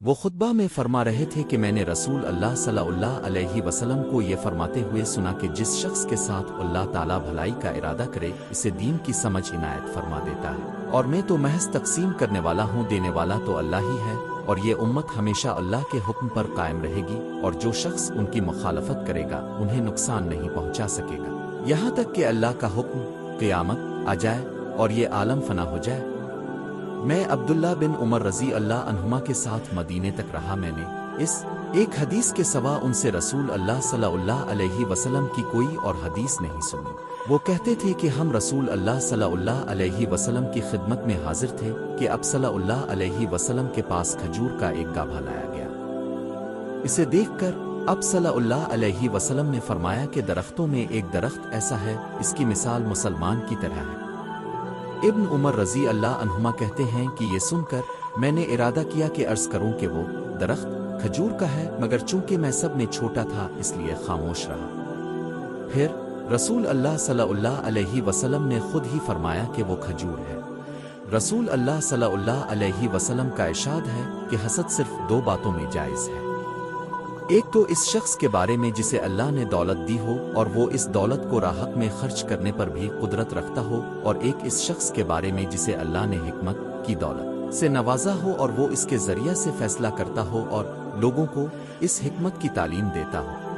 وہ خطبہ میں فرما رہے تھے کہ میں نے رسول اللہ صلی اللہ علیہ وسلم کو یہ فرماتے ہوئے سنا کہ جس شخص کے ساتھ اللہ تعالیٰ بھلائی کا ارادہ کرے اسے دین کی سمجھ عنایت فرما دیتا ہے، اور میں تو محض تقسیم کرنے والا ہوں، دینے والا تو اللہ ہی ہے، اور یہ امت ہمیشہ اللہ کے حکم پر قائم رہے گی، اور جو شخص ان کی مخالفت کرے گا انہیں نقصان نہیں پہنچا سکے گا، یہاں تک کہ اللہ کا حکم قیامت آ جائے اور یہ عالم فنا ہو جائے۔ میں عبداللہ بن عمر رضی اللہ عنہما کے ساتھ مدینے تک رہا، میں نے اس ایک حدیث کے سوا ان سے رسول اللہ صلی اللہ علیہ وسلم کی کوئی اور حدیث نہیں سنی۔ وہ کہتے تھے کہ ہم رسول اللہ صلی اللہ علیہ وسلم کی خدمت میں حاضر تھے کہ اب صلی اللہ علیہ وسلم کے پاس کھجور کا ایک گابھا لایا گیا۔ اسے دیکھ کر اب صلی اللہ علیہ وسلم نے فرمایا کہ درختوں میں ایک درخت ایسا ہے، اس کی مثال مسلمان کی طرح ہے۔ ابن عمر رضی اللہ عنہما کہتے ہیں کہ یہ سن کر میں نے ارادہ کیا کہ عرض کروں کہ وہ درخت کھجور کا ہے، مگر چونکہ میں سب میں چھوٹا تھا اس لیے خاموش رہا۔ پھر رسول اللہ صلی اللہ علیہ وسلم نے خود ہی فرمایا کہ وہ کھجور ہے۔ رسول اللہ صلی اللہ علیہ وسلم کا ارشاد ہے کہ حسد صرف دو باتوں میں جائز ہے، ایک تو اس شخص کے بارے میں جسے اللہ نے دولت دی ہو اور وہ اس دولت کو راہ حق میں خرچ کرنے پر بھی قدرت رکھتا ہو، اور ایک اس شخص کے بارے میں جسے اللہ نے حکمت کی دولت سے نوازا ہو اور وہ اس کے ذریعہ سے فیصلہ کرتا ہو اور لوگوں کو اس حکمت کی تعلیم دیتا ہو۔